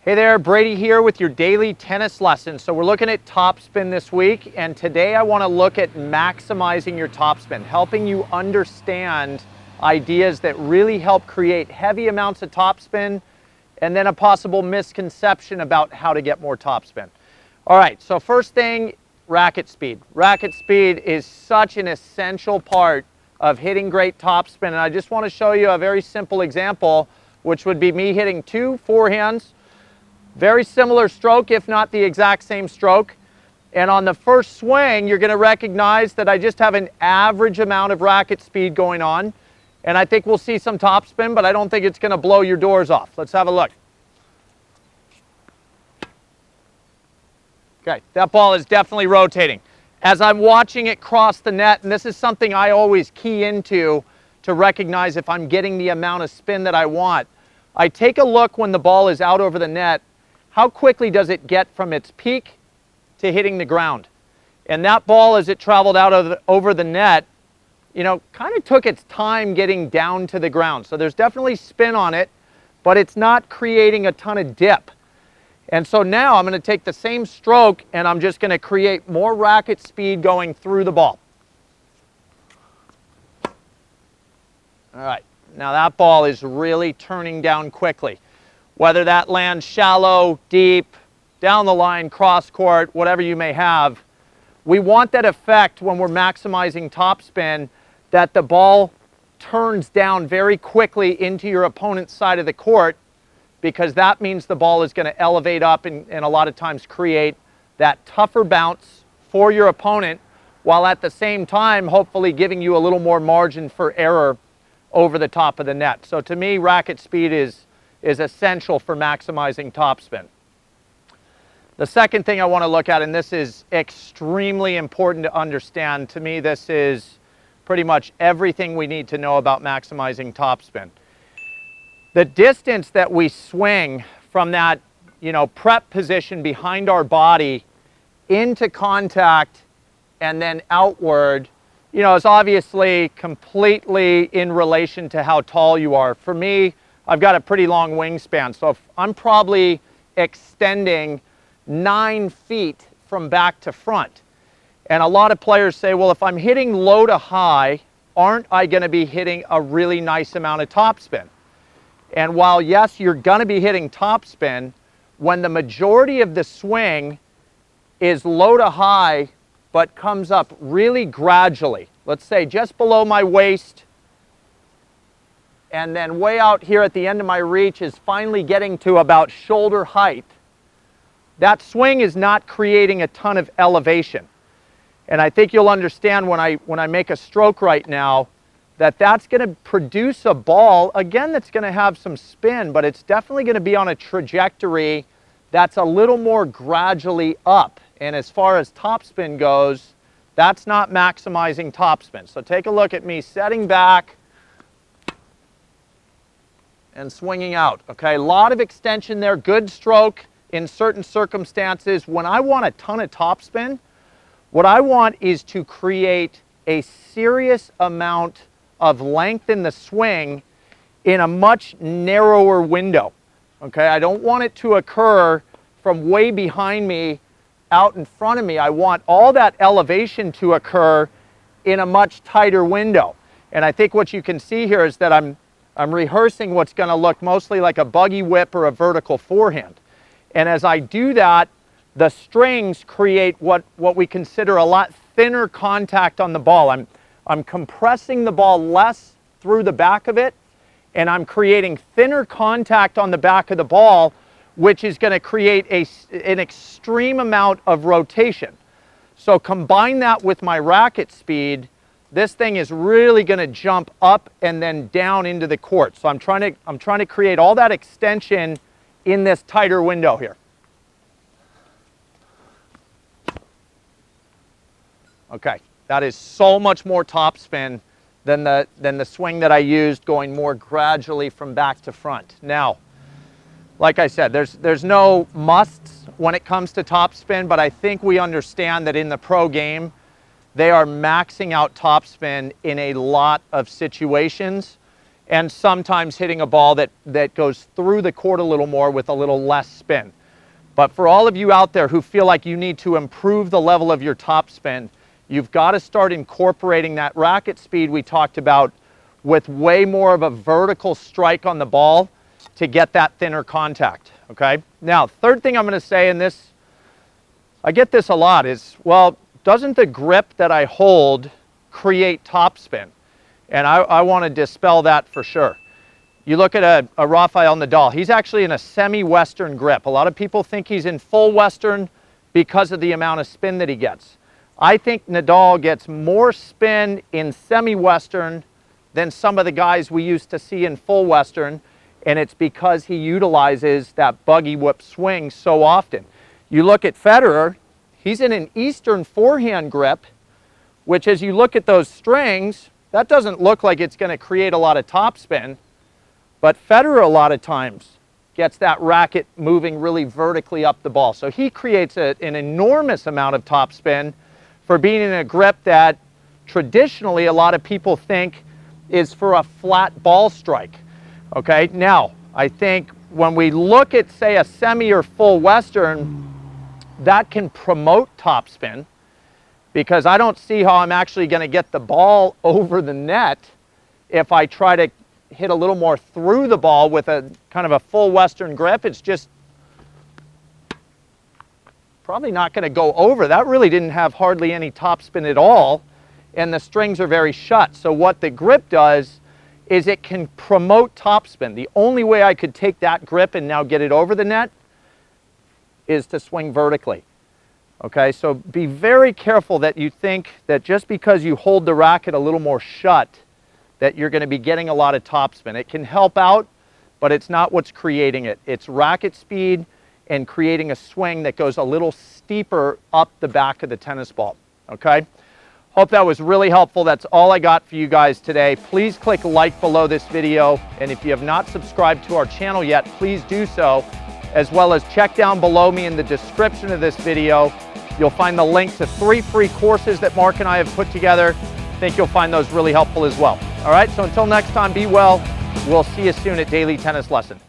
Hey there, Brady here with your daily tennis lesson. So we're looking at topspin this week, and today I want to look at maximizing your topspin, helping you understand ideas that really help create heavy amounts of topspin, and then a possible misconception about how to get more topspin. All right, so first thing, racket speed. Racket speed is such an essential part of hitting great topspin, and I just want to show you a very simple example, which would be me hitting 2 forehands. Very similar stroke, if not the exact same stroke. And on the first swing, you're going to recognize that I just have an average amount of racket speed going on. And I think we'll see some topspin, but I don't think it's going to blow your doors off. Let's have a look. Okay, that ball is definitely rotating. As I'm watching it cross the net, and this is something I always key into to recognize if I'm getting the amount of spin that I want, I take a look when the ball is out over the net. How quickly does it get from its peak to hitting the ground? And that ball, as it traveled out over the net, you know, kind of took its time getting down to the ground. So there's definitely spin on it, but it's not creating a ton of dip. And so now I'm going to take the same stroke and I'm just going to create more racket speed going through the ball. All right, now that ball is really turning down quickly. Whether that lands shallow, deep, down the line, cross court, whatever you may have, we want that effect when we're maximizing topspin, that the ball turns down very quickly into your opponent's side of the court, because that means the ball is going to elevate up and a lot of times create that tougher bounce for your opponent, while at the same time hopefully giving you a little more margin for error over the top of the net. So to me, racket speed is essential for maximizing topspin. The second thing I want to look at, and this is extremely important to understand, to me this is pretty much everything we need to know about maximizing topspin. The distance that we swing from that, prep position behind our body into contact and then outward, is obviously completely in relation to how tall you are. For me, I've got a pretty long wingspan, so if I'm probably extending 9 feet from back to front. And a lot of players say, well, if I'm hitting low to high, aren't I going to be hitting a really nice amount of topspin? And while, yes, you're going to be hitting topspin, when the majority of the swing is low to high, but comes up really gradually, let's say just below my waist, and then way out here at the end of my reach is finally getting to about shoulder height, that swing is not creating a ton of elevation. And I think you'll understand when I make a stroke right now that that's going to produce a ball, again, that's going to have some spin, but it's definitely going to be on a trajectory that's a little more gradually up. And as far as topspin goes, that's not maximizing topspin. So take a look at me setting back and swinging out. Okay, a lot of extension there, good stroke in certain circumstances. When I want a ton of topspin, what I want is to create a serious amount of length in the swing in a much narrower window. Okay, I don't want it to occur from way behind me out in front of me. I want all that elevation to occur in a much tighter window. And I think what you can see here is that I'm rehearsing what's going to look mostly like a buggy whip or a vertical forehand. And as I do that, the strings create what we consider a lot thinner contact on the ball. I'm compressing the ball less through the back of it, and I'm creating thinner contact on the back of the ball, which is going to create an extreme amount of rotation. So combine that with my racket speed, this thing is really going to jump up and then down into the court. So I'm trying to create all that extension in this tighter window here. Okay, that is so much more topspin than the swing that I used, going more gradually from back to front. Now, like I said, there's no musts when it comes to topspin, but I think we understand that in the pro game, they are maxing out topspin in a lot of situations. and sometimes hitting a ball that goes through the court a little more with a little less spin. But for all of you out there who feel like you need to improve the level of your topspin, you've got to start incorporating that racket speed we talked about with way more of a vertical strike on the ball to get that thinner contact, okay? Now, third thing I'm going to say, and this, I get this a lot, is, well, doesn't the grip that I hold create topspin? And I want to dispel that for sure. You look at a Rafael Nadal, he's actually in a semi-Western grip. A lot of people think he's in full Western because of the amount of spin that he gets. I think Nadal gets more spin in semi-Western than some of the guys we used to see in full Western, and it's because he utilizes that buggy whip swing so often. You look at Federer, he's in an Eastern forehand grip, which as you look at those strings, that doesn't look like it's going to create a lot of topspin, but Federer a lot of times gets that racket moving really vertically up the ball. So he creates an enormous amount of topspin for being in a grip that traditionally a lot of people think is for a flat ball strike. Okay, now I think when we look at, say, a semi or full Western, that can promote topspin, because I don't see how I'm actually going to get the ball over the net if I try to hit a little more through the ball with a kind of a full Western grip. It's just probably not going to go over. That really didn't have hardly any topspin at all, and the strings are very shut. So what the grip does is it can promote topspin. The only way I could take that grip and now get it over the net is to swing vertically. Okay, so be very careful that you think that just because you hold the racket a little more shut, that you're going to be getting a lot of topspin. It can help out, but it's not what's creating it. It's racket speed and creating a swing that goes a little steeper up the back of the tennis ball. Okay? Hope that was really helpful. That's all I got for you guys today. Please click like below this video, and if you have not subscribed to our channel yet, please do so, as well as check down below me in the description of this video. You'll find the link to 3 free courses that Mark and I have put together. I think you'll find those really helpful as well. All right, so until next time, be well. We'll see you soon at Daily Tennis Lesson.